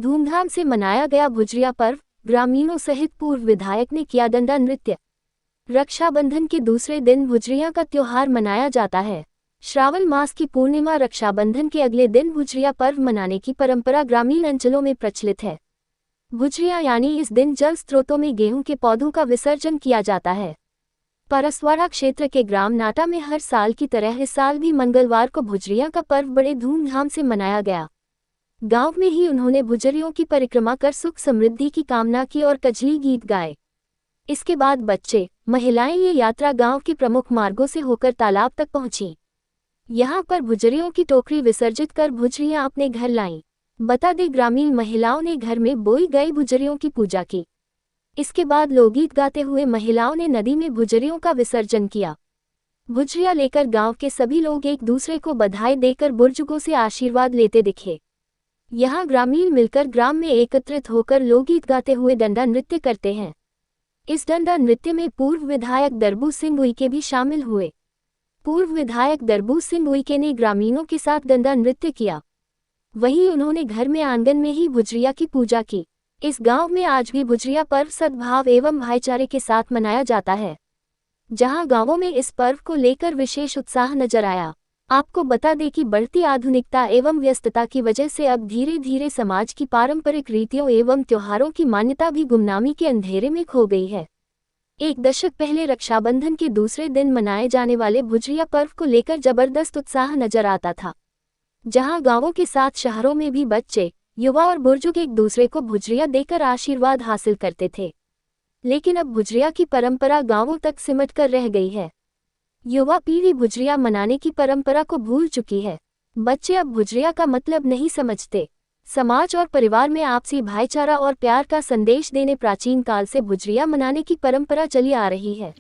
धूमधाम से मनाया गया भुजरिया पर्व। ग्रामीणों सहित पूर्व विधायक ने किया डंडा नृत्य। रक्षाबंधन के दूसरे दिन भुजरिया का त्योहार मनाया जाता है। श्रावण मास की पूर्णिमा रक्षाबंधन के अगले दिन भुजरिया पर्व मनाने की परंपरा ग्रामीण अंचलों में प्रचलित है। भुजरिया यानी इस दिन जल स्रोतों में गेहूं के पौधों का विसर्जन किया जाता है। परसवाड़ा क्षेत्र के ग्राम नाटा में हर साल की तरह इस साल भी मंगलवार को भुजरिया का पर्व बड़े धूमधाम से मनाया गया। गांव में ही उन्होंने भुजरियों की परिक्रमा कर सुख समृद्धि की कामना की और कजली गीत गाए। इसके बाद बच्चे, महिलाएं ये यात्रा गांव के प्रमुख मार्गों से होकर तालाब तक पहुंची। यहां पर भुजरियों की टोकरी विसर्जित कर भुजरियां अपने घर लाईं। बता दें, ग्रामीण महिलाओं ने घर में बोई गई भुजरियों की पूजा की। इसके बाद लोकगीत गाते हुए महिलाओं ने नदी में भुजरियों का विसर्जन किया। भुजरिया लेकर गांव के सभी लोग एक दूसरे को बधाई देकर बुजुर्गों से आशीर्वाद लेते दिखे। यहां ग्रामीण मिलकर ग्राम में एकत्रित होकर लोकगीत गाते हुए डंडा नृत्य करते हैं। इस डंडा नृत्य में पूर्व विधायक दरबू सिंह उइके भी शामिल हुए। पूर्व विधायक दरबू सिंह उइके ने ग्रामीणों के साथ डंडा नृत्य किया। वहीं उन्होंने घर में आंगन में ही भुजरिया की पूजा की। इस गांव में आज भी भुजरिया पर्व सद्भाव एवं भाईचारे के साथ मनाया जाता है, जहां गांवों में इस पर्व को लेकर विशेष उत्साह नजर आया। आपको बता दें कि बढ़ती आधुनिकता एवं व्यस्तता की वजह से अब धीरे धीरे समाज की पारंपरिक रीतियों एवं त्योहारों की मान्यता भी गुमनामी के अंधेरे में खो गई है। एक दशक पहले रक्षाबंधन के दूसरे दिन मनाए जाने वाले भुजरिया पर्व को लेकर जबरदस्त उत्साह नजर आता था, जहां गांवों के साथ शहरों में भी बच्चे, युवा और बुजुर्ग एक दूसरे को भुजरिया देकर आशीर्वाद हासिल करते थे। लेकिन अब भुजरिया की परंपरा गांवों तक सिमट कर रह गई है। युवा पीढ़ी भुजरिया मनाने की परंपरा को भूल चुकी है। बच्चे अब भुजरिया का मतलब नहीं समझते। समाज और परिवार में आपसी भाईचारा और प्यार का संदेश देने प्राचीन काल से भुजरिया मनाने की परंपरा चली आ रही है।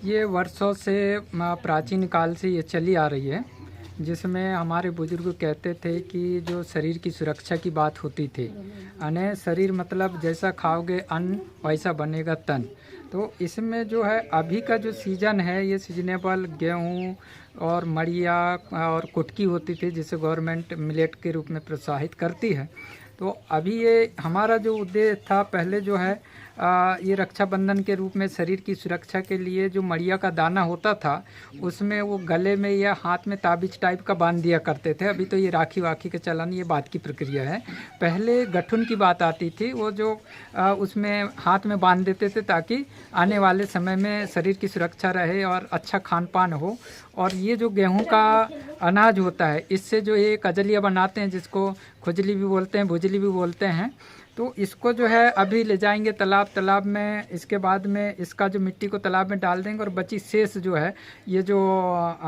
ये वर्षों से प्राचीन काल से ये चली आ रही है, जिसमें हमारे बुजुर्ग कहते थे कि जो शरीर की सुरक्षा की बात होती थी, अने शरीर मतलब जैसा खाओगे अन्न वैसा बनेगा तन। तो इसमें जो है अभी का जो सीज़न है, ये सीजनेबल गेहूं और मड़िया और कुटकी होती थी, जिसे गवर्नमेंट मिलेट के रूप में प्रोत्साहित करती है। तो अभी ये हमारा जो उद्देश्य था पहले जो है ये रक्षाबंधन के रूप में शरीर की सुरक्षा के लिए जो मड़िया का दाना होता था, उसमें वो गले में या हाथ में ताबीज टाइप का बांध दिया करते थे। अभी तो ये राखी वाखी के चलन ये बात की प्रक्रिया है। पहले गठुन की बात आती थी, वो जो उसमें हाथ में बांध देते थे ताकि आने वाले समय में शरीर की सुरक्षा रहे और अच्छा खान पान हो। और ये जो गेहूं का अनाज होता है, इससे जो ये कजलिया बनाते हैं, जिसको खुजली भी बोलते हैं, भुजली भी बोलते हैं, तो इसको जो है अभी ले जाएंगे तालाब में। इसके बाद में इसका जो मिट्टी को तालाब में डाल देंगे और बची शेष जो है ये जो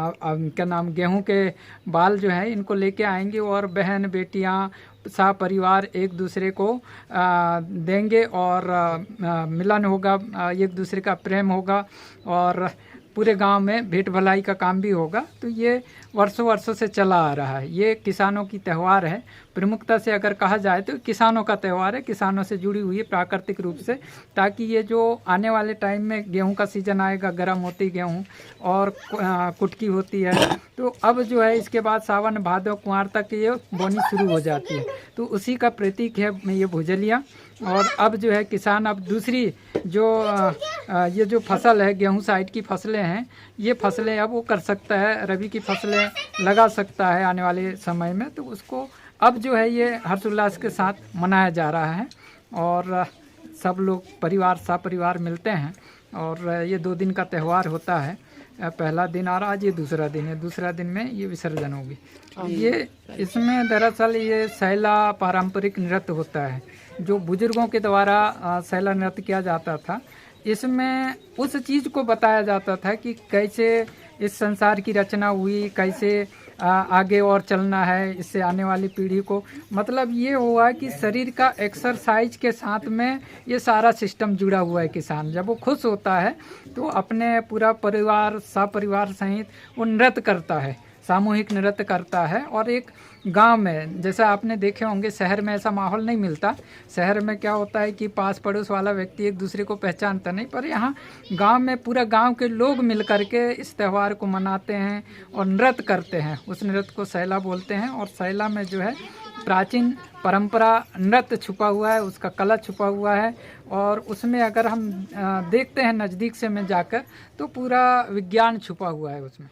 क्या नाम गेहूं के बाल जो है, इनको लेके आएंगे और बहन बेटियां सा परिवार एक दूसरे को देंगे और मिलन होगा, एक दूसरे का प्रेम होगा और पूरे गांव में भेंट भलाई का काम भी होगा। तो ये वर्षों वर्षों से चला आ रहा है। ये किसानों की त्यौहार है, प्रमुखता से अगर कहा जाए तो किसानों का त्यौहार है, किसानों से जुड़ी हुई है प्राकृतिक रूप से, ताकि ये जो आने वाले टाइम में गेहूं का सीज़न आएगा, गर्म होती गेहूं और कुटकी होती है, तो अब जो है इसके बाद सावन भादो कुंवार तक ये बोनी शुरू हो जाती है। तो उसी का प्रतीक है ये भुजलिया। और अब जो है किसान अब दूसरी जो ये जो फसल है, गेहूं साइड की फसलें हैं, ये फसलें अब वो कर सकता है, रबी की फसलें लगा सकता है आने वाले समय में। तो उसको अब जो है ये हर्षोल्लास के साथ मनाया जा रहा है और सब लोग परिवार सपरिवार मिलते हैं और ये 2 दिन का त्यौहार होता है। पहला दिन आ रहा, आज ये दूसरा दिन है, दूसरा दिन में ये विसर्जन होगी। ये इसमें दरअसल ये सैला पारंपरिक नृत्य होता है जो बुजुर्गों के द्वारा सैला नृत्य किया जाता था। इसमें उस चीज़ को बताया जाता था कि कैसे इस संसार की रचना हुई, कैसे आगे और चलना है इससे आने वाली पीढ़ी को। मतलब ये हुआ कि शरीर का एक्सरसाइज के साथ में ये सारा सिस्टम जुड़ा हुआ है। किसान जब वो खुश होता है तो अपने पूरा परिवार सपरिवार सहित वो नृत्य करता है, सामूहिक नृत्य करता है। और एक गांव में, जैसा आपने देखे होंगे, शहर में ऐसा माहौल नहीं मिलता। शहर में क्या होता है कि पास पड़ोस वाला व्यक्ति एक दूसरे को पहचानता नहीं, पर यहाँ गांव में पूरा गांव के लोग मिल करके इस त्यौहार को मनाते हैं और नृत्य करते हैं। उस नृत्य को सैला बोलते हैं और सैला में जो है प्राचीन परंपरा नृत्य छुपा हुआ है, उसका कला छुपा हुआ है। और उसमें अगर हम देखते हैं नज़दीक से में जाकर तो पूरा विज्ञान छुपा हुआ है उसमें।